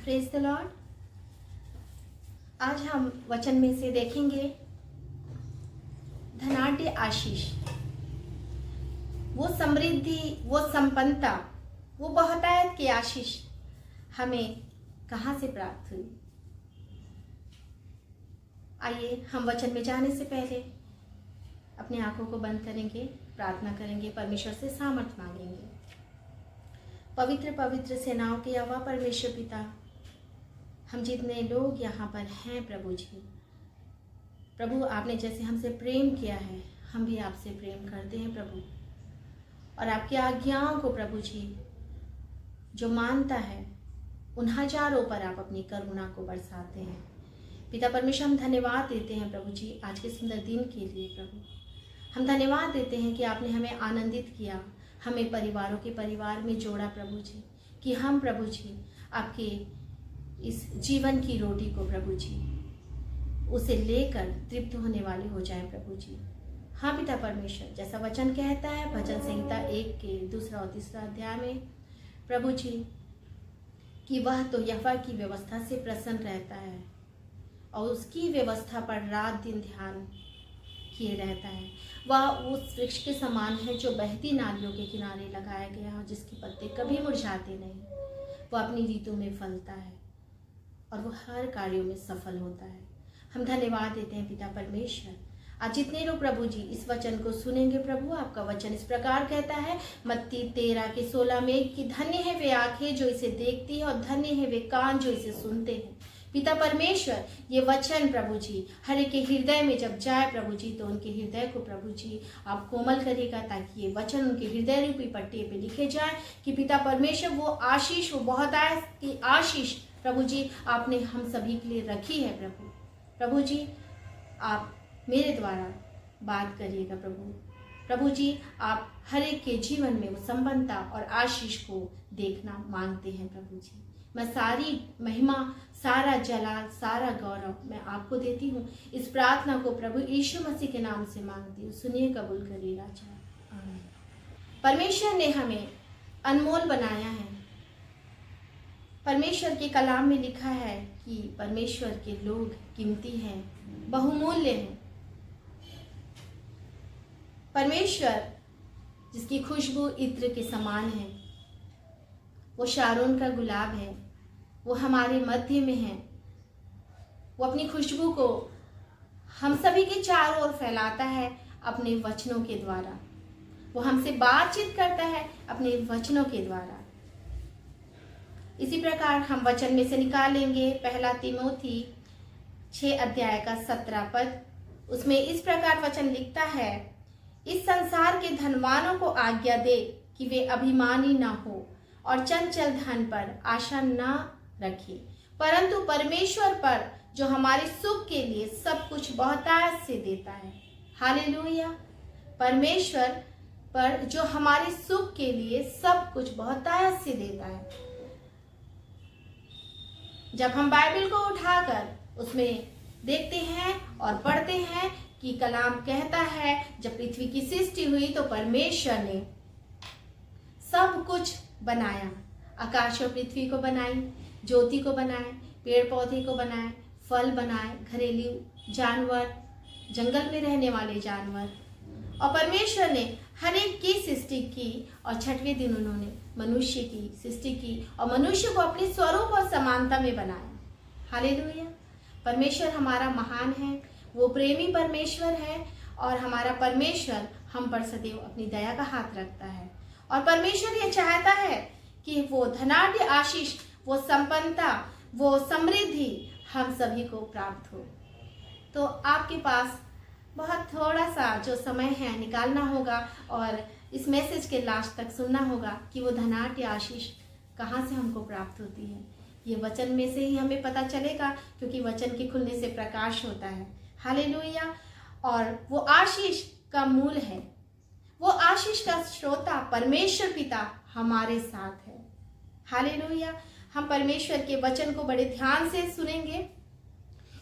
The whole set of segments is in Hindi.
Praise the Lord. आज हम वचन में से देखेंगे धनाढ्य आशीष, वो समृद्धि, वो संपन्नता, वो बहुतायत की आशीष हमें कहाँ से प्राप्त हुई। आइए हम वचन में जाने से पहले अपनी आंखों को बंद करेंगे, प्रार्थना करेंगे, परमेश्वर से सामर्थ मांगेंगे। पवित्र पवित्र सेनाओं के यहोवा परमेश्वर पिता, हम जितने लोग यहाँ पर हैं प्रभु जी, प्रभु आपने जैसे हमसे प्रेम किया है हम भी आपसे प्रेम करते हैं प्रभु। और आपकी आज्ञाओं को प्रभु जी जो मानता है उन हजारों पर आप अपनी करुणा को बरसाते हैं। पिता परमेश्वर हम धन्यवाद देते हैं प्रभु जी आज के सुंदर दिन के लिए। प्रभु हम धन्यवाद देते हैं कि आपने हमें आनंदित किया, हमें परिवारों के परिवार में जोड़ा प्रभु जी, कि हम प्रभु जी आपके इस जीवन की रोटी को प्रभु जी उसे लेकर तृप्त होने वाले हो जाएं प्रभु जी। हाँ पिता परमेश्वर, जैसा वचन कहता है भजन संहिता 1 के 2 और 3 अध्याय में प्रभु जी कि वह तो यहोवा की व्यवस्था से प्रसन्न रहता है और उसकी व्यवस्था पर रात दिन ध्यान किए रहता है। वह उस वृक्ष के समान है जो बहती नालियों के किनारे लगाया गया हो, जिसके पत्ते कभी मुरझाते नहीं। वह अपनी ऋतु में फलता है और वो हर कार्यों में सफल होता है। हम धन्यवाद देते हैं पिता परमेश्वर। आज जितने लोग प्रभु जी इस वचन को सुनेंगे प्रभु, आपका वचन इस प्रकार कहता है मत्ती 13 के 16 में कि धन्य है वे आंखें जो इसे देखती है और धन्य है वे कान जो इसे सुनते हैं। पिता परमेश्वर, ये वचन प्रभु जी हर एक के हृदय में जब जाए प्रभु जी तो उनके हृदय को प्रभु जी आप कोमल करिएगा, ताकि ये वचन उनके हृदय रूपी पट्टे पे लिखे जाए कि पिता परमेश्वर वो आशीष, वो बहुतायत की आशीष प्रभु जी आपने हम सभी के लिए रखी है। प्रभु जी आप मेरे द्वारा बात करिएगा प्रभु जी आप हर एक के जीवन में वो संपन्नता और आशीष को देखना मांगते हैं प्रभु जी। मैं सारी महिमा, सारा जलाल, सारा गौरव मैं आपको देती हूँ। इस प्रार्थना को प्रभु यीशु मसीह के नाम से मांगती हूँ, सुनिए, कबूल करिए राजा। आमीन। परमेश्वर ने हमें अनमोल बनाया है। परमेश्वर के कलाम में लिखा है कि परमेश्वर के लोग कीमती हैं, बहुमूल्य हैं। परमेश्वर जिसकी खुशबू इत्र के समान है, वो शारोन का गुलाब है, वो हमारे मध्य में है। वो अपनी खुशबू को हम सभी के चारों ओर फैलाता है अपने वचनों के द्वारा। वो हमसे बातचीत करता है अपने वचनों के द्वारा। इसी प्रकार हम वचन में से निकालेंगे 1 तीमोथी 6 अध्याय का 17 पद। उसमें इस प्रकार वचन लिखता है, इस संसार के धनवानों को आज्ञा दे कि वे अभिमानी ना हो और चंचल धन पर आशा ना रखे, परंतु परमेश्वर पर जो हमारे सुख के लिए सब कुछ बहुतायत से देता है। हालेलुया। परमेश्वर पर जो हमारे सुख के लिए सब कुछ बहुतायत से देता है। जब हम बाइबल को उठाकर उसमें देखते हैं और पढ़ते हैं कि कलाम कहता है जब पृथ्वी की सृष्टि हुई तो परमेश्वर ने सब कुछ बनाया। आकाश और पृथ्वी को बनाई, ज्योति को बनाए, पेड़ पौधे को बनाए, फल बनाए, घरेलू जानवर, जंगल में रहने वाले जानवर, और परमेश्वर ने हर एक की सृष्टि की और छठवें दिन उन्होंने मनुष्य की सृष्टि की और मनुष्य को अपने स्वरूप और समानता में बनाया। हालेलुया। परमेश्वर हमारा महान है, वो प्रेमी परमेश्वर है और हमारा परमेश्वर हम पर सदैव अपनी दया का हाथ रखता है। और परमेश्वर ये चाहता है कि वो धनाढ्य आशीष, वो संपन्नता, वो समृद्धि हम सभी को प्राप्त हो। तो आपके पास बहुत थोड़ा सा जो समय है निकालना होगा और इस मैसेज के लास्ट तक सुनना होगा कि वो धनाढ्य आशीष कहाँ से हमको प्राप्त होती है। ये वचन में से ही हमें पता चलेगा, क्योंकि वचन के खुलने से प्रकाश होता है। हालेलुया। और वो आशीष का मूल है, वो आशीष का श्रोता परमेश्वर पिता हमारे साथ है। हालेलुया। हम परमेश्वर के वचन को बड़े ध्यान से सुनेंगे,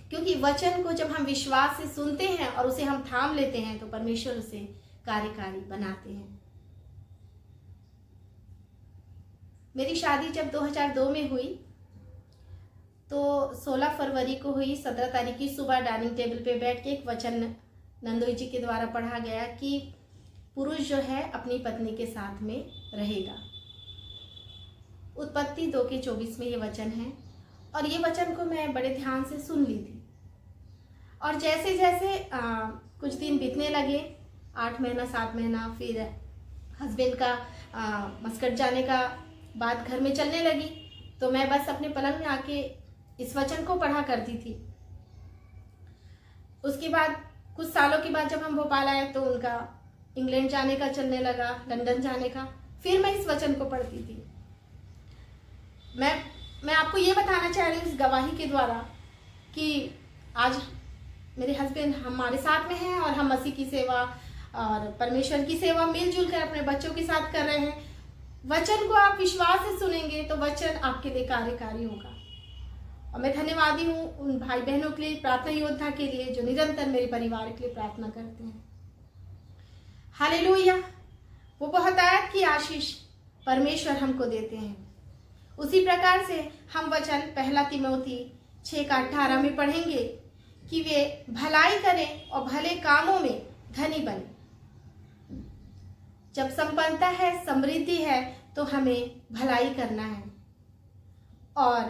क्योंकि वचन को जब हम विश्वास से सुनते हैं और उसे हम थाम लेते हैं तो परमेश्वर उसे कार्यकारी बनाते हैं। मेरी शादी जब 2002 में हुई 16 फरवरी को हुई, 17 तारीख की सुबह डाइनिंग टेबल पे बैठ के एक वचन नंदोई जी के द्वारा पढ़ा गया कि पुरुष जो है अपनी पत्नी के साथ में रहेगा। उत्पत्ति 2:24 में ये वचन है और ये वचन को मैं बड़े ध्यान से सुन ली थी। और जैसे जैसे कुछ दिन बीतने लगे, 8 महीना 7 महीना, फिर हस्बैंड का मस्कट जाने का बात घर में चलने लगी, तो मैं बस अपने पलंग में आके इस वचन को पढ़ा करती थी। उसके बाद कुछ सालों के बाद जब हम भोपाल आए तो उनका इंग्लैंड जाने का चलने लगा, लंदन जाने का, फिर मैं इस वचन को पढ़ती थी। मैं आपको ये बताना चाह रही हूँ इस गवाही के द्वारा कि आज मेरे हस्बैंड हमारे साथ में हैं और हम मसीह की सेवा और परमेश्वर की सेवा मिलजुल कर अपने बच्चों के साथ कर रहे हैं। वचन को आप विश्वास से सुनेंगे तो वचन आपके लिए कार्यकारी होगा। और मैं धन्यवादी हूँ उन भाई बहनों के लिए, प्रार्थना योद्धा के लिए जो निरंतर मेरे परिवार के लिए प्रार्थना करते हैं। हालेलुया। वो बहुतायत की आशीष परमेश्वर हमको देते हैं। उसी प्रकार से हम वचन 1 तिमोथी 6:18 में पढ़ेंगे कि वे भलाई करें और भले कामों में धनी बने। जब संपन्नता है, समृद्धि है, तो हमें भलाई करना है और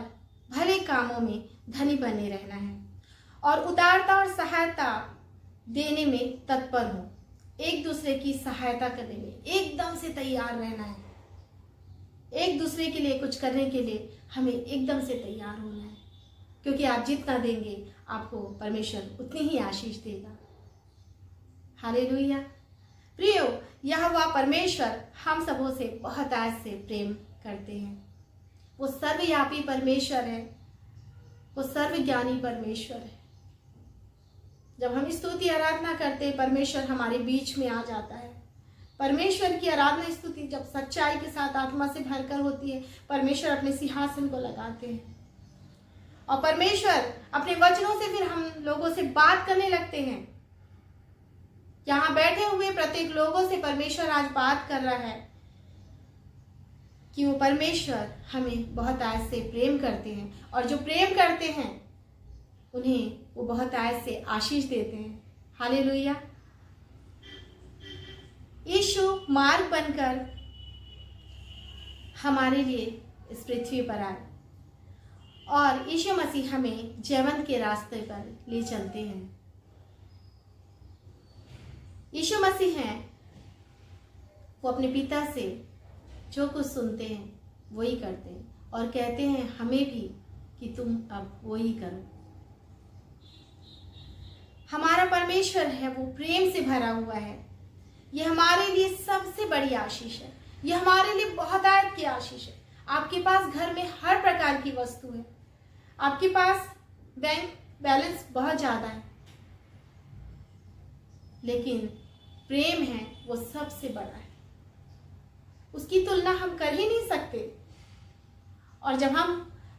भले कामों में धनी बने रहना है और उदारता और सहायता देने में तत्पर हो। एक दूसरे की सहायता करने में एकदम से तैयार रहना है। एक दूसरे के लिए कुछ करने के लिए हमें एकदम से तैयार होना है, क्योंकि आप जितना देंगे आपको परमेश्वर उतनी ही आशीष देगा। हालेलुया। प्रियो, यह हुआ परमेश्वर हम सबों से बहुत आज से प्रेम करते हैं। वो सर्वव्यापी परमेश्वर है, वो सर्वज्ञानी परमेश्वर है। जब हम स्तुति आराधना करते हैं, परमेश्वर हमारे बीच में आ जाता है। परमेश्वर की आराधना स्तुति जब सच्चाई के साथ आत्मा से भरकर होती है, परमेश्वर अपने सिंहासन को लगाते हैं और परमेश्वर अपने वचनों से फिर हम लोगों से बात करने लगते हैं। यहाँ बैठे हुए प्रत्येक लोगों से परमेश्वर आज बात कर रहा है कि वो परमेश्वर हमें बहुत आज से प्रेम करते हैं और जो प्रेम करते हैं उन्हें वो बहुत आज से आशीष देते हैं। हालेलुया। यीशु मार्ग बनकर हमारे लिए इस पृथ्वी पर आए और यीशु मसीह हमें जीवन के रास्ते पर ले चलते हैं। यीशु मसीह हैं, वो अपने पिता से जो कुछ सुनते हैं वही करते हैं और कहते हैं हमें भी कि तुम अब वही करो। हमारा परमेश्वर है वो प्रेम से भरा हुआ है। ये हमारे लिए सबसे बड़ी आशीष है। ये हमारे लिए बहुत आयत की आशीष है। आपके पास घर में हर प्रकार की वस्तु है, आपके पास बैंक बैलेंस बहुत ज्यादा है, लेकिन प्रेम है वो सबसे बड़ा है। उसकी तुलना हम कर ही नहीं सकते। और जब हम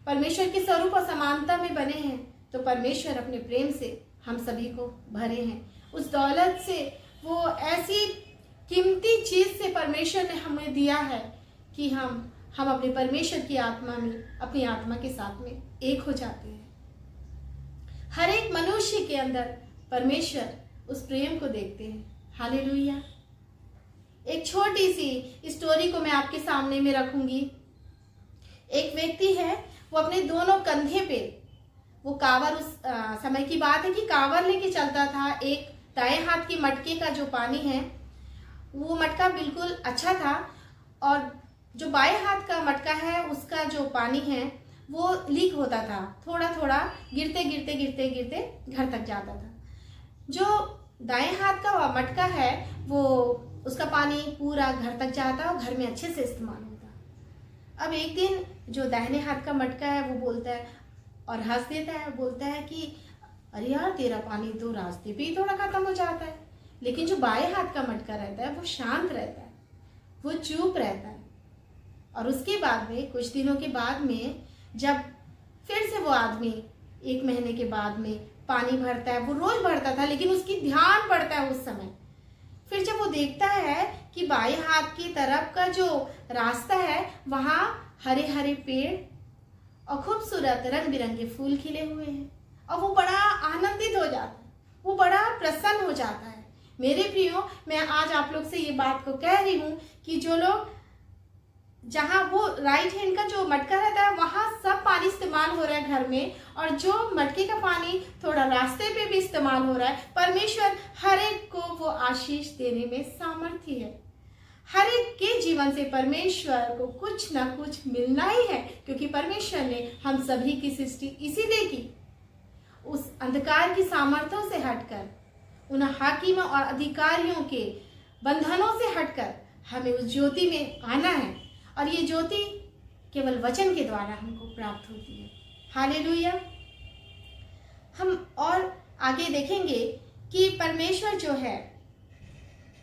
परमेश्वर के स्वरूप और समानता में बने हैं तो परमेश्वर अपने प्रेम से हम सभी को भरे हैं। उस दौलत से, वो ऐसी कीमती चीज से परमेश्वर ने हमें दिया है कि हम अपने परमेश्वर की आत्मा में, अपनी आत्मा के साथ में एक हो जाते हैं। हर एक मनुष्य के अंदर परमेश्वर उस प्रेम को देखते हैं। हालेलुया। एक छोटी सी स्टोरी को मैं आपके सामने में रखूंगी। एक व्यक्ति है, वो अपने दोनों कंधे पे, वो कांवर, उस समय की बात है कि कांवर लेके चलता था। एक दाएं हाथ की मटके का जो पानी है वो मटका बिल्कुल अच्छा था और जो बाएं हाथ का मटका है उसका जो पानी है वो लीक होता था, थोड़ा थोड़ा गिरते गिरते गिरते गिरते घर तक जाता था। जो दाएं हाथ का मटका है वो, उसका पानी पूरा घर तक जाता और घर में अच्छे से इस्तेमाल होता। अब एक दिन जो दाहिने हाथ का मटका है वो बोलता है और हंस देता है, बोलता है कि अरे यार, तेरा पानी तो रास्ते पे ही थोड़ा खत्म हो जाता है। लेकिन जो बाएं हाथ का मटका रहता है वो शांत रहता है, वो चुप रहता है। और उसके बाद में, कुछ दिनों के बाद में, जब फिर से वो आदमी 1 महीने के बाद में पानी भरता है, वो रोज भरता था लेकिन उसकी ध्यान पड़ता है उस समय। फिर जब वो देखता है कि बाएं हाथ की तरफ का जो रास्ता है वहाँ हरे हरे पेड़ और खूबसूरत रंग बिरंगे फूल खिले हुए हैं और वो बड़ा आनंदित हो जाता है, वो बड़ा प्रसन्न हो जाता है। मेरे प्रियो, मैं आज आप लोग से ये बात को कह रही हूँ कि जो लोग, जहाँ वो राइट हैंड का जो मटका रहता है वहाँ सब पानी इस्तेमाल हो रहा है घर में, और जो मटके का पानी थोड़ा रास्ते पे भी इस्तेमाल हो रहा है, परमेश्वर हर एक को वो आशीष देने में सामर्थ्य है। हर एक के जीवन से परमेश्वर को कुछ ना कुछ मिलना ही है, क्योंकि परमेश्वर ने हम सभी की सृष्टि इसीलिए की, उस अंधकार की सामर्थ्यों से हटकर, उन हाकिमों और अधिकारियों के बंधनों से हटकर हमें उस ज्योति में आना है, और ये ज्योति केवल वचन के द्वारा हमको प्राप्त होती है। हालेलुया। हम और आगे देखेंगे कि परमेश्वर जो है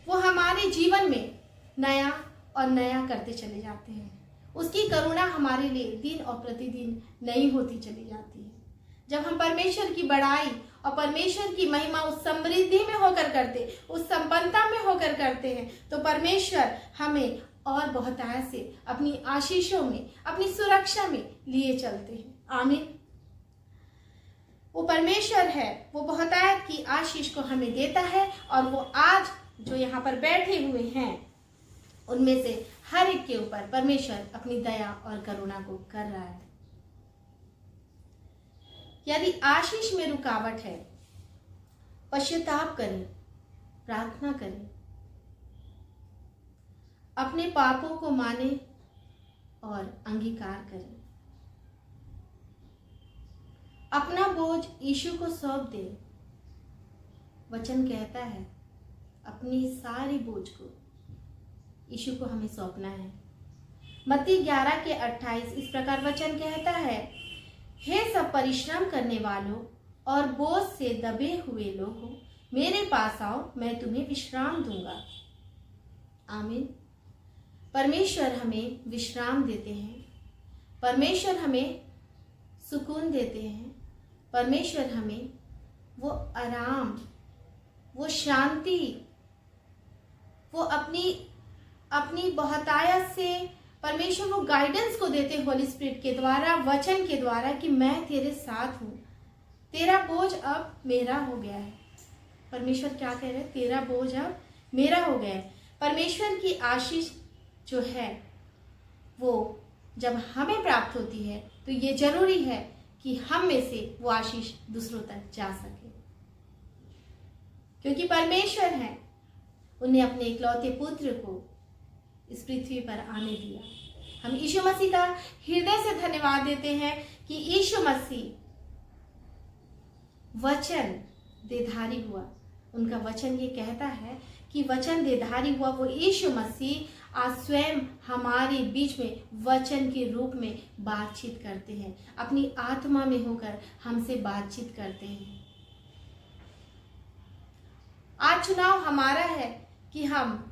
वो हमारे जीवन में नया और नया करते चले जाते हैं। उसकी करुणा हमारे लिए दिन और प्रतिदिन नई होती चली जाती है। जब हम परमेश्वर की बड़ाई और परमेश्वर की महिमा उस समृद्धि में होकर करते, उस संपन्नता में होकर करते हैं, तो परमेश्वर हमें और बहुतायत से अपनी आशीषों में, अपनी सुरक्षा में लिए चलते हैं। आमीन। वो परमेश्वर है, वो बहुतायत की आशीष को हमें देता है, और वो आज जो यहाँ पर बैठे हुए हैं उनमें से हर एक के ऊपर परमेश्वर अपनी दया और करुणा को कर रहा है। यदि आशीष में रुकावट है, पश्चाताप करें, प्रार्थना करें, अपने पापों को माने और अंगीकार करें, अपना बोझ यीशु को सौंप दे। वचन कहता है अपनी सारी बोझ को यीशु को हमें सौंपना है। मत्ती 11:28 इस प्रकार वचन कहता है, हे सब परिश्रम करने वालों और बोझ से दबे हुए लोगों, मेरे पास आओ, मैं तुम्हें विश्राम दूंगा। आमीन। परमेश्वर हमें विश्राम देते हैं, परमेश्वर हमें सुकून देते हैं, परमेश्वर हमें वो आराम, वो शांति, वो अपनी बहुतायत से परमेश्वर वो गाइडेंस को देते हैं होली स्पिरिट के द्वारा, वचन के द्वारा, कि मैं तेरे साथ हूँ, तेरा बोझ अब मेरा हो गया है। परमेश्वर क्या कह रहे हैं? तेरा बोझ अब मेरा हो गया है। परमेश्वर की आशीष जो है वो जब हमें प्राप्त होती है तो ये जरूरी है कि हम में से वो आशीष दूसरों तक जा सके, क्योंकि परमेश्वर है, उन्हें अपने इकलौते पुत्र को इस पृथ्वी पर आने दिया। हम यीशु मसीह का हृदय से धन्यवाद देते हैं कि यीशु मसीह वचन देधारी हुआ। उनका वचन ये कहता है कि वचन देधारी हुआ, वो यीशु मसीह आज स्वयं हमारे बीच में वचन के रूप में बातचीत करते हैं, अपनी आत्मा में होकर हमसे बातचीत करते हैं। आज चुनाव हमारा है कि हम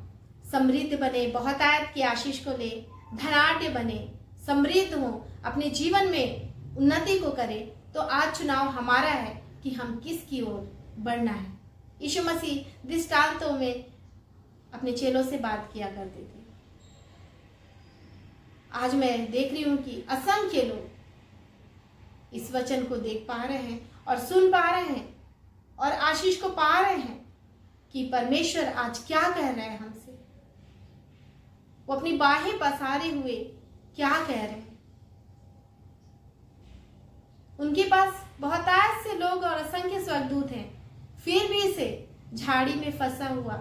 समृद्ध बने, बहुतायत की आशीष को ले, धनाढ्य बने, समृद्ध हो, अपने जीवन में उन्नति को करें। तो आज चुनाव हमारा है कि हम किसकी ओर बढ़ना है। यीशु मसीह दृष्टांतों में अपने चेलों से बात किया करते थे। आज मैं देख रही हूं कि असंख्य लोग इस वचन को देख पा रहे हैं और सुन पा रहे हैं और आशीष को पा रहे हैं कि परमेश्वर आज क्या कह रहे हैं हमसे। वो अपनी बाहें पसारे हुए क्या कह रहे हैं। उनके पास बहुतायत से लोग और असंख्य स्वर्गदूत हैं, फिर भी इसे झाड़ी में फंसा हुआ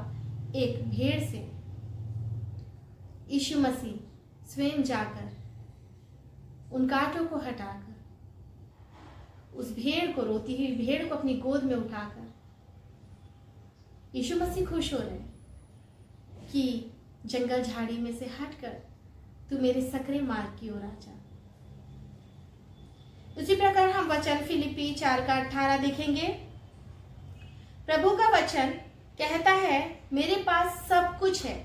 एक भेड़ से यीशु मसीह स्वयं जाकर उन कांटों को हटाकर उस भेड़ को, रोती हुई भेड़ को अपनी गोद में उठाकर यीशु मसीह खुश हो रहे हैं कि जंगल झाड़ी में से हटकर तू मेरे सकरे मार्ग की ओर आ जा। उसी प्रकार हम वचन फिलिपी 4:18 देखेंगे। प्रभु का वचन कहता है मेरे पास सब कुछ है।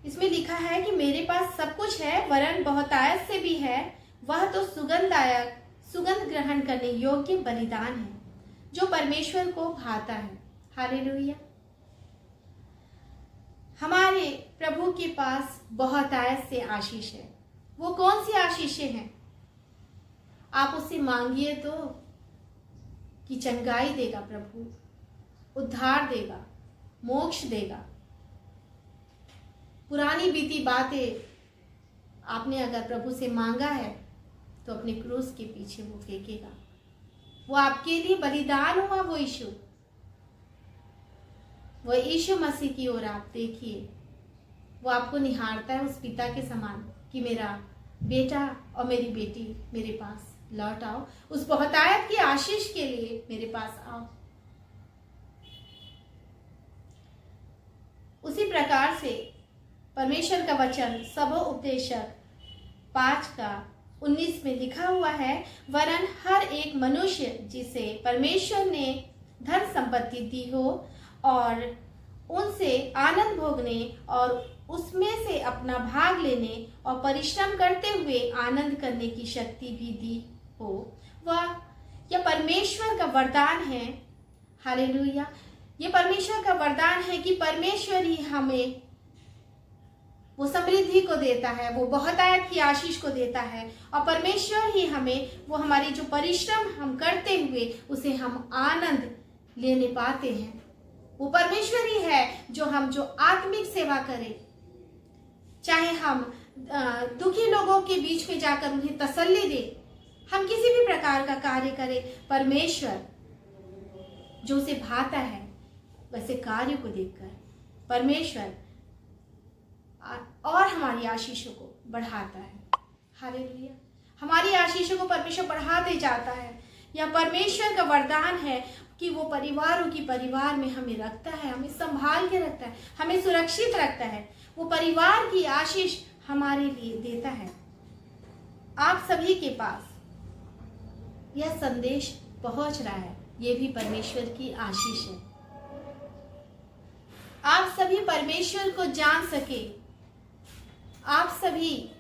इसमें लिखा है कि मेरे पास सब कुछ है, वरन बहुतायत से भी है। वह तो सुगंधदायक, सुगंध ग्रहण करने योग्य बलिदान है जो परमेश्वर को भाता है। हालेलुया। हमारे प्रभु के पास बहुतायत से आशीष है। वो कौन सी आशीषें हैं? आप उससे मांगिए तो कि चंगाई देगा प्रभु, उद्धार देगा, मोक्ष देगा। पुरानी बीती बातें आपने अगर प्रभु से मांगा है तो अपने क्रूस के पीछे वो फेंकेगा। वो आपके लिए बलिदान हुआ, वो यीशु मसीह की ओर आप देखिए। वो आपको निहारता है उस पिता के समान कि मेरा बेटा और मेरी बेटी मेरे पास लौट आओ, उस बहुतायत की आशीष के लिए मेरे पास आओ। उसी प्रकार से परमेश्वर का वचन सबो उपदेशक 5:19 में लिखा हुआ है, वरन हर एक मनुष्य जिसे परमेश्वर ने धन संपत्ति दी हो और उनसे आनंद भोगने और उसमें से अपना भाग लेने और परिश्रम करते हुए आनंद करने की शक्ति भी दी हो, वह यह परमेश्वर का वरदान है। हालेलुया। ये परमेश्वर का वरदान है कि परमेश्वर ही हमें वो समृद्धि को देता है, वो बहुतायत की आशीष को देता है, और परमेश्वर ही हमें वो हमारी जो परिश्रम हम करते हुए उसे हम आनंद लेने पाते हैं। वो परमेश्वर ही है जो आत्मिक सेवा करें, चाहे हम दुखी लोगों के बीच में जाकर उन्हें तसल्ली दे, हम किसी भी प्रकार का कार्य करें, परमेश्वर जो उसे भाता है वैसे कार्य को देखकर परमेश्वर और हमारी आशीषों को बढ़ाता है। हालेलुया। हमारी आशीषों को परमेश्वर बढ़ाते जाता है। यह परमेश्वर का वरदान है कि वो परिवारों की परिवार में हमें रखता है, हमें संभाल के रखता है, हमें सुरक्षित रखता है। वो परिवार की आशीष हमारे लिए देता है। आप सभी के पास यह संदेश पहुंच रहा है, ये भी परमेश्वर की आशीष है। आप सभी परमेश्वर को जान सके, आप सभी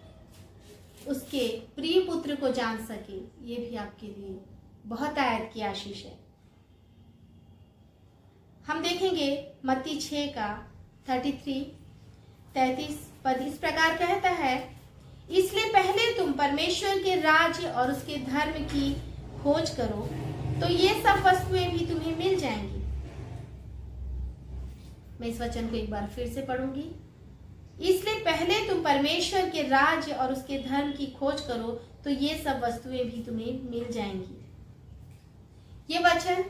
उसके प्रिय पुत्र को जान सके, ये भी आपके लिए बहुत आयत की आशीष है। हम देखेंगे मत्ती 6:33 पद इस प्रकार कहता है, इसलिए पहले तुम परमेश्वर के राज्य और उसके धर्म की खोज करो तो ये सब वस्तुएं भी तुम्हें मिल जाएंगी। मैं इस वचन को एक बार फिर से पढ़ूंगी। इसलिए पहले तुम परमेश्वर के राज्य और उसके धर्म की खोज करो तो ये सब वस्तुएं भी तुम्हें मिल जाएंगी। ये वचन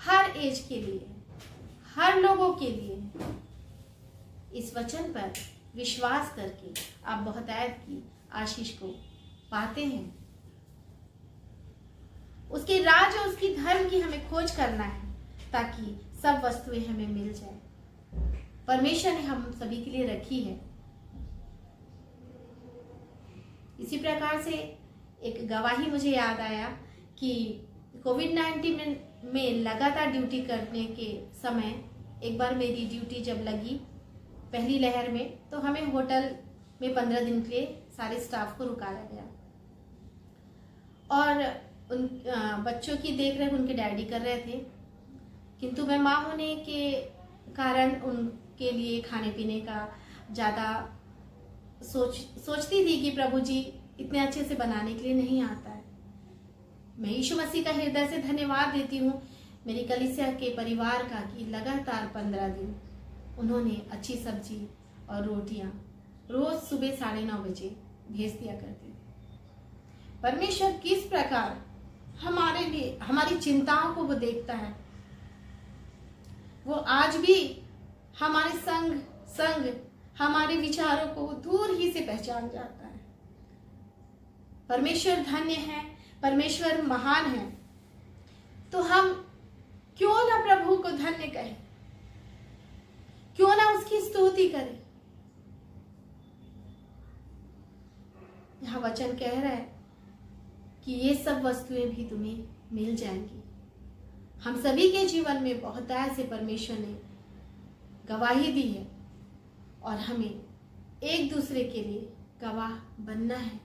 हर एज के लिए, हर लोगों के लिए। इस वचन पर विश्वास करके आप बहुतायत की आशीष को पाते हैं। उसके राज्य और उसकी धर्म की हमें खोज करना है ताकि सब वस्तुएं हमें मिल जाए। परमेश्वर ने हम सभी के लिए रखी है। इसी प्रकार से एक गवाही मुझे याद आया कि कोविड-19 में लगातार ड्यूटी करने के समय एक बार मेरी ड्यूटी जब लगी पहली लहर में, तो हमें होटल में 15 दिन के लिए सारे स्टाफ को रुकाया गया और उन बच्चों की देखरेख उनके डैडी कर रहे थे, किंतु मैं माँ होने के कारण उनके लिए खाने पीने का ज़्यादा सोचती थी कि प्रभु जी इतने अच्छे से बनाने के लिए नहीं आता है। मैं यीशु मसीह का हृदय से धन्यवाद देती हूँ मेरी कलीसिया के परिवार का कि लगातार 15 दिन उन्होंने अच्छी सब्जी और रोटियां रोज सुबह 9:30 बजे भेज दिया करते थे। परमेश्वर किस प्रकार हमारे लिए हमारी चिंताओं को वो देखता है। वो आज भी हमारे संग हमारे विचारों को दूर ही से पहचान जाता है। परमेश्वर धन्य है, परमेश्वर महान है, तो हम क्यों ना प्रभु को धन्य कहें, क्यों ना उसकी स्तुति करें। यह वचन कह रहा है कि ये सब वस्तुएं भी तुम्हें मिल जाएंगी। हम सभी के जीवन में बहुतायत से परमेश्वर ने गवाही दी है और हमें एक दूसरे के लिए गवाह बनना है।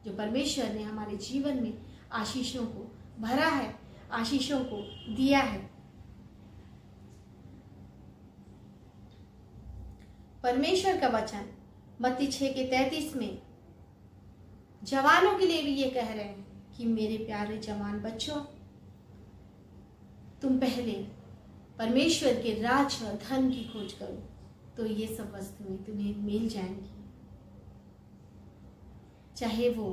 जो परमेश्वर ने हमारे जीवन में आशीषों को भरा है, आशीषों को दिया है। परमेश्वर का वचन मत्ती 6:33 में जवानों के लिए भी ये कह रहे हैं कि मेरे प्यारे जवान बच्चों, तुम पहले परमेश्वर के राज्य और धन की खोज करो तो ये सब वस्तुएं तुम्हें मिल जाएंगी। चाहे वो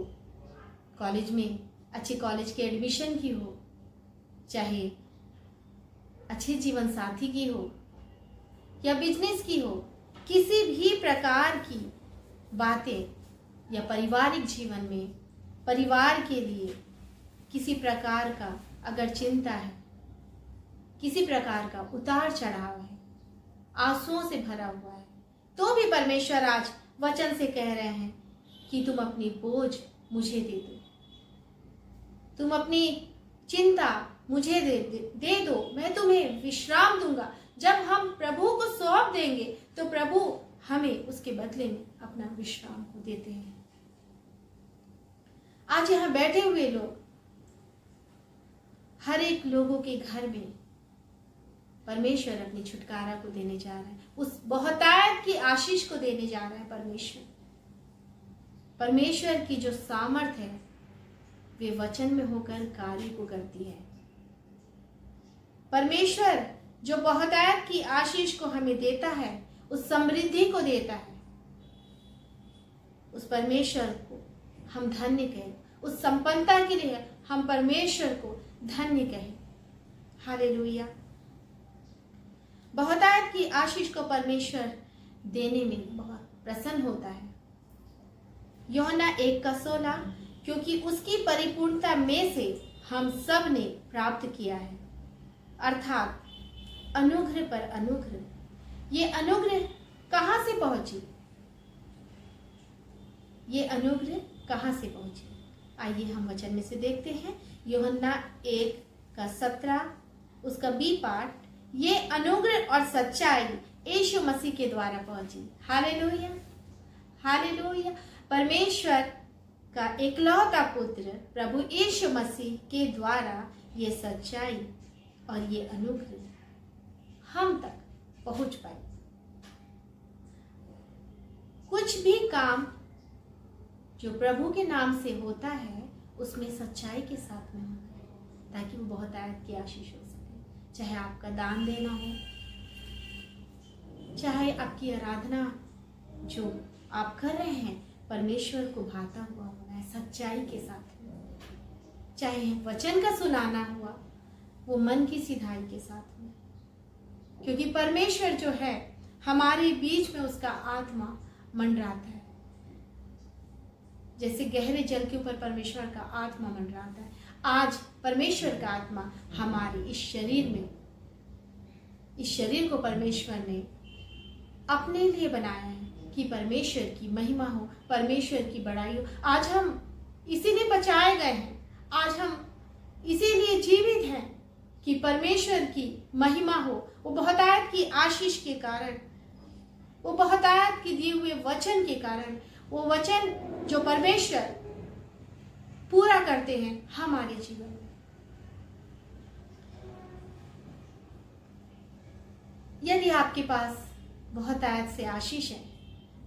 कॉलेज में अच्छे कॉलेज के एडमिशन की हो, चाहे अच्छे जीवन साथी की हो या बिजनेस की हो, किसी भी प्रकार की बातें या पारिवारिक जीवन में परिवार के लिए किसी प्रकार का अगर चिंता है, किसी प्रकार का उतार चढ़ाव है, आंसुओं से भरा हुआ है, तो भी परमेश्वर आज वचन से कह रहे हैं कि तुम अपनी बोझ मुझे दे दो, तुम अपनी चिंता मुझे दे दो, मैं तुम्हें विश्राम दूंगा। जब हम प्रभु को सौंप देंगे तो प्रभु हमें उसके बदले में अपना विश्राम को देते हैं। आज यहाँ बैठे हुए लोग, हर एक लोगों के घर में परमेश्वर अपनी छुटकारा को देने जा रहा है, उस बहुतायत की आशीष को देने जा रहा है। परमेश्वर की जो सामर्थ है वे वचन में होकर कार्य को करती है। परमेश्वर जो बहुतायत की आशीष को हमें देता है, उस समृद्धि को देता है, उस परमेश्वर को हम धन्य कहें, उस संपन्नता के लिए हम परमेश्वर को धन्य कहें। हालेलुया। बहुतायत की आशीष को परमेश्वर देने में बहुत प्रसन्न होता है। यूहन्ना 1:16, क्योंकि उसकी परिपूर्णता में से हम सब ने प्राप्त किया है, अर्थात अनुग्रह पर अनुग्रह। ये अनुग्रह कहां से पहुंची? ये अनुग्रह कहां से पहुंची? आइए हम वचन में से देखते हैं। यूहन्ना 1:17 उसका बी पार्ट, ये अनुग्रह और सच्चाई यीशु मसीह के द्वारा पहुंची। Hallelujah, hallelujah. परमेश्वर का इकलौता पुत्र प्रभु यीशु मसीह के द्वारा ये सच्चाई और ये अनुग्रह हम तक पहुंच पाए। कुछ भी काम जो प्रभु के नाम से होता है उसमें सच्चाई के साथ में होता है, ताकि वो बहुतायत की आशीष हो सके। चाहे आपका दान देना हो, चाहे आपकी आराधना जो आप कर रहे हैं परमेश्वर को भाता हुआ होना है सच्चाई के साथ में, चाहे वचन का सुनाना हुआ वो मन की सिधाई के साथ में, क्योंकि परमेश्वर जो है हमारे बीच में उसका आत्मा मंडराता है। जैसे गहरे जल के ऊपर परमेश्वर का आत्मा मंडराता है, आज परमेश्वर का आत्मा हमारे इस शरीर में, इस शरीर को परमेश्वर ने अपने लिए बनाया है कि परमेश्वर की महिमा हो, परमेश्वर की बड़ाई हो। आज हम इसीलिए बचाए गए हैं, आज हम इसीलिए जीवित हैं कि परमेश्वर की महिमा हो। वो बहुतायत की आशीष के कारण, वो बहुतायत की दिए हुए वचन के कारण, वो वचन जो परमेश्वर पूरा करते हैं हमारे जीवन में। यदि आपके पास बहुतायत से आशीष है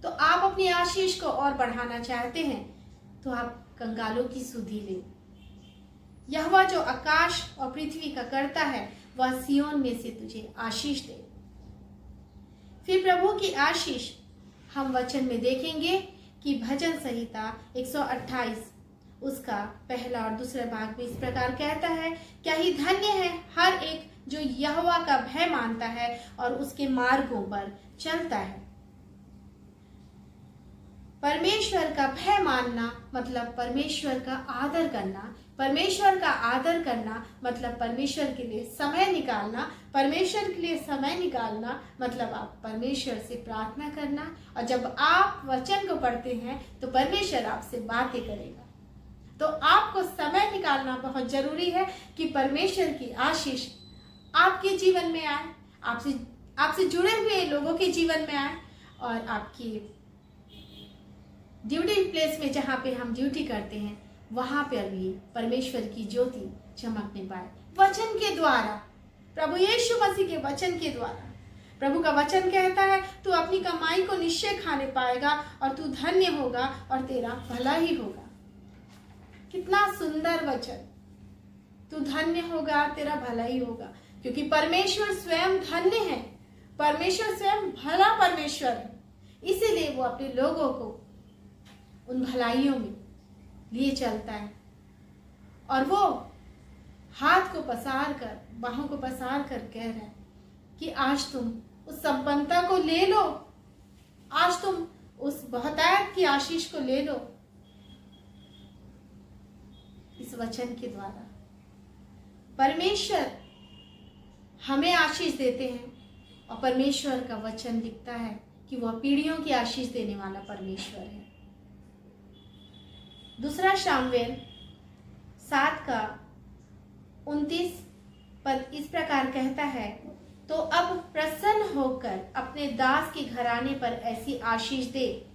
तो आप अपनी आशीष को और बढ़ाना चाहते हैं तो आप कंगालों की सुधि लें। यहोवा जो आकाश और पृथ्वी का करता है वह सिय्योन में से तुझे आशीष दे। फिर प्रभु की आशीष हम वचन में देखेंगे कि भजन संहिता 128 उसका पहला और दूसरा भाग भी इस प्रकार कहता है, क्या ही धन्य है हर एक जो यहोवा का भय मानता है और उसके मार्गों पर चलता है। परमेश्वर का भय मानना मतलब परमेश्वर का आदर करना, परमेश्वर का आदर करना मतलब परमेश्वर के लिए समय निकालना, परमेश्वर के लिए समय निकालना मतलब आप परमेश्वर से प्रार्थना करना। और जब आप वचन को पढ़ते हैं तो परमेश्वर आपसे बातें करेगा। तो आपको समय निकालना बहुत जरूरी है कि परमेश्वर की आशीष आपके जीवन में आए, आपसे जुड़े हुए लोगों के जीवन में आए और आपकी ड्यूटी प्लेस में जहाँ पे हम ड्यूटी करते हैं वहां पर भी परमेश्वर की ज्योति चमकने पाए। वचन के द्वारा, प्रभु यीशु मसीह के वचन के द्वारा प्रभु का वचन कहता है तू अपनी कमाई को निश्चय खाने पाएगा और तू धन्य होगा और तेरा भला ही होगा। कितना सुंदर वचन, तू धन्य होगा, तेरा भला ही होगा, क्योंकि परमेश्वर स्वयं धन्य है, परमेश्वर स्वयं भला परमेश्वर है। इसीलिए वो अपने लोगों को उन भलाइयों में लिए चलता है और वो हाथ को पसार कर, बाहों को पसार कर कह रहा है कि आज तुम उस संपन्नता को ले लो, आज तुम उस बहुतायत की आशीष को ले लो। इस वचन के द्वारा परमेश्वर हमें आशीष देते हैं और परमेश्वर का वचन लिखता है कि वह पीढ़ियों की आशीष देने वाला परमेश्वर है। दूसरा शामुएल 7:29 पद इस प्रकार कहता है, तो अब प्रसन्न होकर अपने दास के घराने पर ऐसी आशीष दे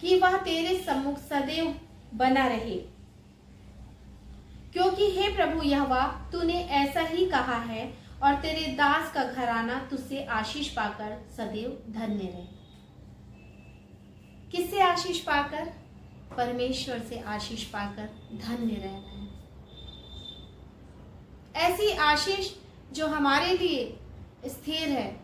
कि वह तेरे सम्मुख सदैव बना रहे, क्योंकि हे प्रभु यहोवा तूने ऐसा ही कहा है और तेरे दास का घराना तुझसे आशीष पाकर सदैव धन्य रहे। किससे आशीष पाकर? परमेश्वर से आशीष पाकर धन्य रहना है। ऐसी आशीष जो हमारे लिए स्थिर है,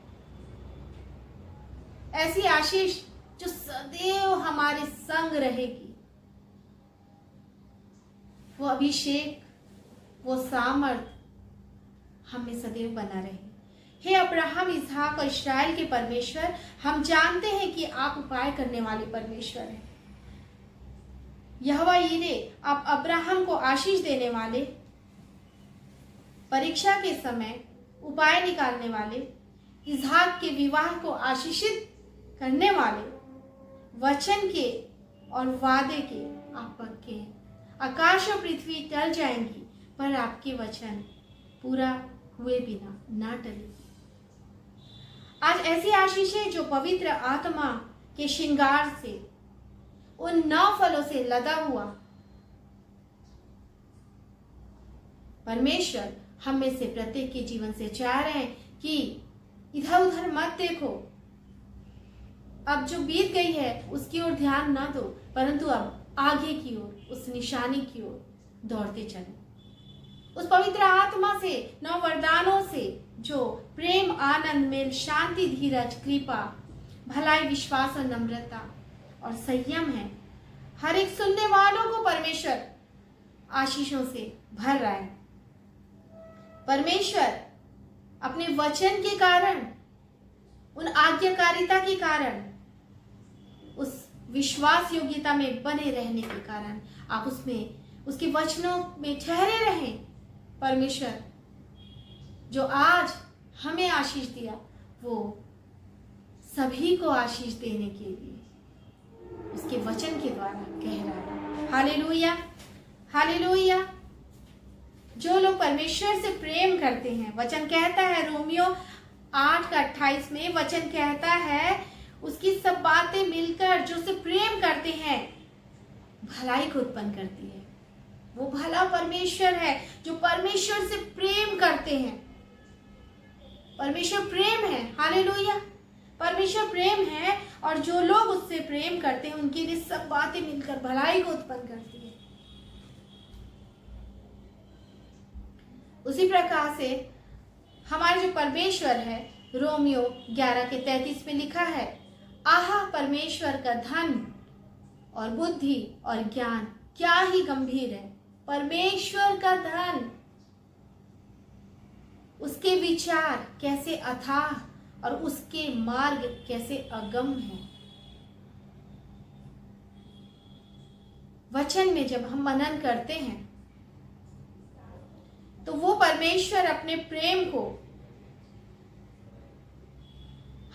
ऐसी आशीष जो सदैव हमारे संग रहेगी। वो अभिषेक, वो सामर्थ हमें सदैव बना रहे। हे अब्राहम, इसहाक और इस्राएल के परमेश्वर, हम जानते हैं कि आप उपाय करने वाले परमेश्वर हैं। यहोवा यीरे, आप अब्राहम को आशीष देने वाले, परीक्षा के समय उपाय निकालने वाले, इसहाक के विवाह को आशीषित करने वाले, वचन के और वादे के आप पक्के हैं। आकाश और पृथ्वी टल जाएंगी पर आपके वचन पूरा हुए बिना ना टले। आज ऐसी आशीष है जो पवित्र आत्मा के श्रृंगार से, उन 9 फलों से लदा हुआ परमेश्वर हम में से प्रत्येक के जीवन से चाह रहे हैं कि इधर उधर मत देखो, अब जो बीत गई है उसकी ओर ध्यान ना दो, परंतु अब आगे की ओर, उस निशानी की ओर दौड़ते चलो। उस पवित्र आत्मा से, 9 वरदानों से जो प्रेम, आनंद, मेल, शांति, धीरज, कृपा, भलाई, विश्वास और नम्रता और संयम है, हर एक सुनने वालों को परमेश्वर आशीषों से भर रहा है। परमेश्वर अपने वचन के कारण, उन आज्ञाकारिता के कारण, उस विश्वास योग्यता में बने रहने के कारण आप उसमें, उसके वचनों में ठहरे रहें। परमेश्वर जो आज हमें आशीष दिया, वो सभी को आशीष देने के लिए उसके वचन के द्वारा कह रहा है। Hallelujah, hallelujah. जो लोग परमेश्वर से प्रेम करते हैं, वचन कहता है रोमियो 8:28 में वचन कहता है, उसकी सब बातें मिलकर जो से प्रेम करते हैं भलाई को उत्पन्न करती है। वो भला परमेश्वर है जो परमेश्वर से प्रेम करते हैं। परमेश्वर प्रेम है, हालेलुया। परमेश्वर प्रेम है और जो लोग उससे प्रेम करते हैं उनके लिए सब बातें मिलकर भलाई को उत्पन्न करती है। उसी प्रकार से हमारे जो परमेश्वर है, रोमियो 11:33 में लिखा है, आहा परमेश्वर का धन और बुद्धि और ज्ञान क्या ही गंभीर है। परमेश्वर का धन, उसके विचार कैसे अथाह और उसके मार्ग कैसे अगम है। वचन में जब हम मनन करते हैं तो वो परमेश्वर अपने प्रेम को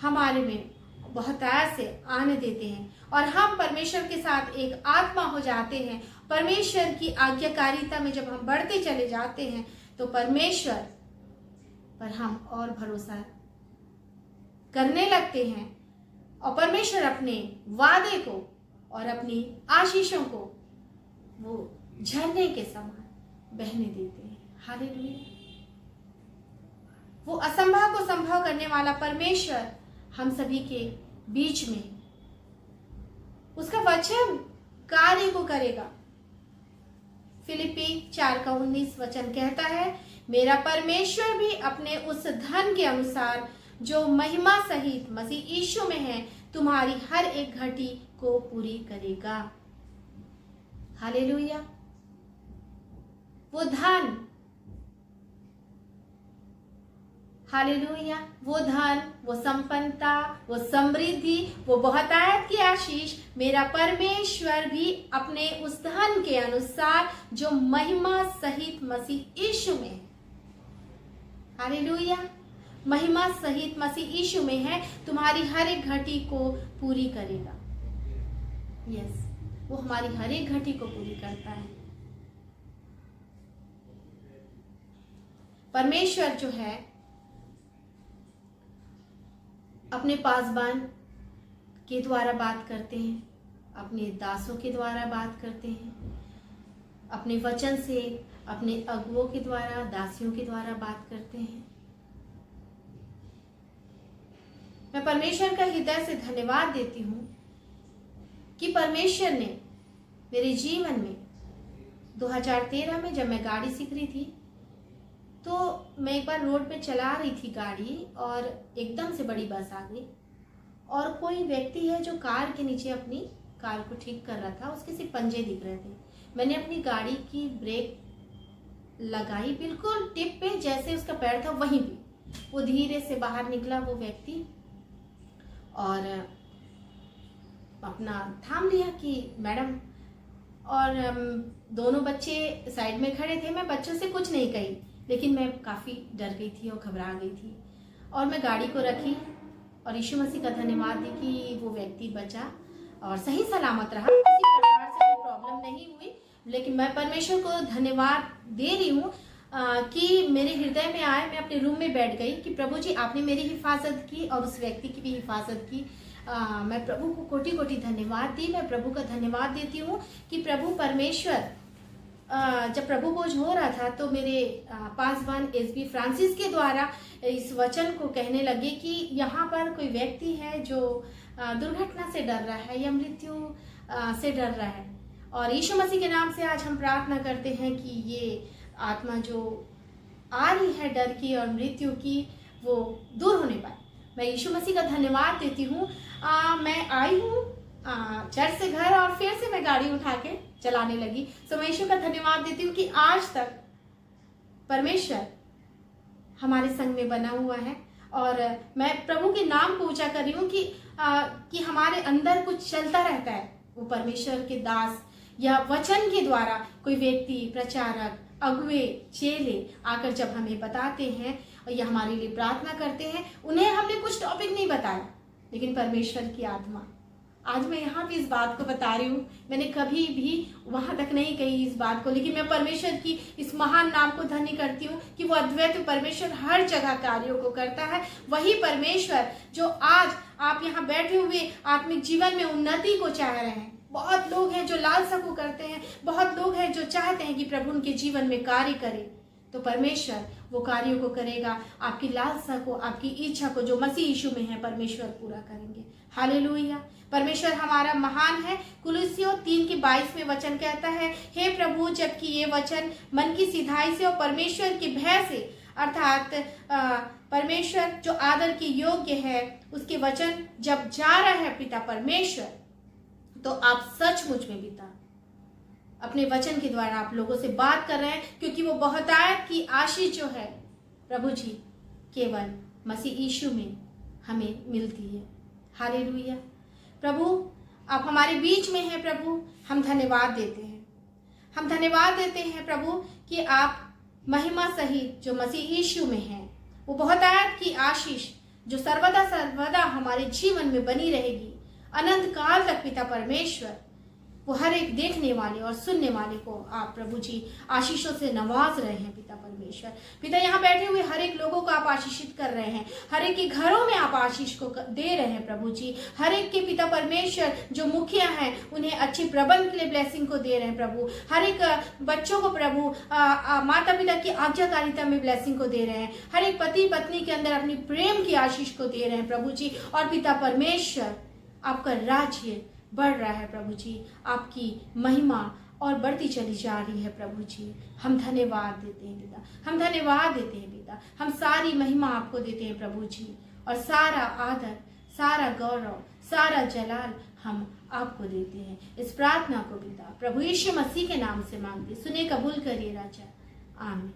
हमारे में बहुतायत से आने देते हैं और हम परमेश्वर के साथ एक आत्मा हो जाते हैं। परमेश्वर की आज्ञाकारिता में जब हम बढ़ते चले जाते हैं तो परमेश्वर पर हम और भरोसा करने लगते हैं और परमेश्वर अपने वादे को और अपनी आशीषों को वो झरने के समान बहने देते हैं। हालेलुया। वो असंभव को संभव करने वाला परमेश्वर हम सभी के बीच में उसका वचन कार्य को करेगा। फिलिप्पी 4:19 वचन कहता है, मेरा परमेश्वर भी अपने उस धन के अनुसार जो महिमा सहित मसीह यीशु में है तुम्हारी हर एक घटी को पूरी करेगा। हालेलुया। वो धन, हालेलुया, वो धन, वो संपन्नता, वो समृद्धि, वो बहुतायत की आशीष मेरा परमेश्वर भी अपने उस धन के अनुसार जो महिमा सहित मसीह यीशु में है, हालेलुया, महिमा सहित मसीह यीशु में है, तुम्हारी हर एक घटी को पूरी करेगा। यस, वो हमारी हर एक घटी को पूरी करता है। परमेश्वर जो है अपने पासबान के द्वारा बात करते हैं, अपने दासों के द्वारा बात करते हैं, अपने वचन से अपने अगुओं के द्वारा, दासियों के द्वारा बात करते हैं। मैं परमेश्वर का हृदय से धन्यवाद देती हूँ कि परमेश्वर ने मेरे जीवन में 2013 में जब मैं गाड़ी सीख रही थी, तो मैं एक बार रोड पे चला रही थी गाड़ी और एकदम से बड़ी बस आ गई और कोई व्यक्ति है जो कार के नीचे अपनी कार को ठीक कर रहा था, उसके सिर्फ पंजे दिख रहे थे। मैंने अपनी गाड़ी की ब्रेक लगाई बिल्कुल टिप पे, जैसे उसका पैर था वहीं पे वो धीरे से बाहर निकला वो व्यक्ति और अपना थाम लिया कि मैडम, और दोनों बच्चे साइड में खड़े थे। मैं बच्चों से कुछ नहीं कही, लेकिन मैं काफ़ी डर गई थी और घबरा गई थी और मैं गाड़ी को रखी और यीशु मसीह का धन्यवाद दी कि वो व्यक्ति बचा और सही सलामत रहा, किसी प्रकार से कोई प्रॉब्लम नहीं हुई। लेकिन मैं परमेश्वर को धन्यवाद दे रही हूँ कि मेरे हृदय में आए, मैं अपने रूम में बैठ गई कि प्रभु जी आपने मेरी हिफाजत की और उस व्यक्ति की भी हिफाजत की। मैं प्रभु को कोटि कोटि धन्यवाद दी। मैं प्रभु का धन्यवाद देती हूँ कि प्रभु परमेश्वर, जब प्रभु भोज हो रहा था तो मेरे पासवान एसबी फ्रांसिस के द्वारा इस वचन को कहने लगे कि यहाँ पर कोई व्यक्ति है जो दुर्घटना से डर रहा है या मृत्यु से डर रहा है, और यीशु मसीह के नाम से आज हम प्रार्थना करते हैं कि ये आत्मा जो आ रही है डर की और मृत्यु की, वो दूर होने पाए। मैं यीशु मसीह का धन्यवाद देती हूँ। मैं आई हूँ चर्च से घर और फिर से मैं गाड़ी उठा के चलाने लगी। सो मैं ईश्वर का धन्यवाद देती हूँ कि आज तक परमेश्वर हमारे संग में बना हुआ है और मैं प्रभु के नाम को ऊंचा कर रही हूँ कि हमारे अंदर कुछ चलता रहता है। वो परमेश्वर के दास या वचन के द्वारा कोई व्यक्ति, प्रचारक, अगुए, चेले आकर जब हमें बताते हैं और या हमारे लिए प्रार्थना करते हैं, उन्हें हमने कुछ टॉपिक नहीं बताया, लेकिन परमेश्वर की आत्मा, आज मैं यहाँ भी इस बात को बता रही हूँ। मैंने कभी भी वहां तक नहीं कही इस बात को, लेकिन मैं परमेश्वर की इस महान नाम को धन्य करती हूँ कि वो अद्वैत परमेश्वर हर जगह कार्यों को करता है। वही परमेश्वर जो आज आप यहाँ बैठे हुए आत्मिक जीवन में उन्नति को चाह रहे हैं। बहुत लोग हैं जो लालसा को करते हैं, बहुत लोग हैं जो चाहते हैं कि प्रभु उनके जीवन में कार्य करे, तो परमेश्वर वो कार्यों को करेगा। आपकी लालसा को, आपकी इच्छा को जो मसीह यीशु में है, परमेश्वर पूरा करेंगे। हालेलुया। परमेश्वर हमारा महान है। कुलुस्सियों 3:22 में वचन कहता है, हे प्रभु, जबकि ये वचन मन की सिधाई से और परमेश्वर की भय से, अर्थात परमेश्वर जो आदर के योग्य है, उसके वचन जब जा रहा है पिता परमेश्वर, तो आप सचमुच में पिता अपने वचन के द्वारा आप लोगों से बात कर रहे हैं, क्योंकि वो बहुतायत की आशीष जो है प्रभु जी केवल मसीह यीशु में हमें मिलती है। हालेलुया। प्रभु आप हमारे बीच में हैं। प्रभु हम धन्यवाद देते हैं, हम धन्यवाद देते हैं प्रभु कि आप महिमा सहित जो मसीह यीशु में है, वो बहुतायत की आशीष जो सर्वदा सर्वदा हमारे जीवन में बनी रहेगी अनंत काल तक पिता परमेश्वर, वो हर एक देखने वाले और सुनने वाले को आप प्रभु जी आशीषों से नवाज रहे हैं पिता परमेश्वर। पिता यहाँ बैठे हुए हर एक लोगों को आप आशीषित कर रहे हैं, हर एक के घरों में आप आशीष को दे रहे हैं प्रभु जी। हर एक के पिता परमेश्वर जो मुखिया हैं उन्हें अच्छे प्रबंध के लिए ब्लेसिंग को दे रहे हैं प्रभु। हर एक बच्चों को प्रभु माता पिता की आज्ञाकारिता में ब्लेसिंग को दे रहे हैं। हर एक पति पत्नी के अंदर अपनी प्रेम की आशीष को दे रहे हैं प्रभु जी। और पिता परमेश्वर आपका राज्य बढ़ रहा है प्रभु जी, आपकी महिमा और बढ़ती चली जा रही है प्रभु जी। हम धन्यवाद देते हैं पिता, हम धन्यवाद देते हैं पिता। हम सारी महिमा आपको देते हैं प्रभु जी, और सारा आदर, सारा गौरव, सारा जलाल हम आपको देते हैं। इस प्रार्थना को पिता प्रभु यीशु मसीह के नाम से मांगते, सुने कबूल करिए राजा, आमीन।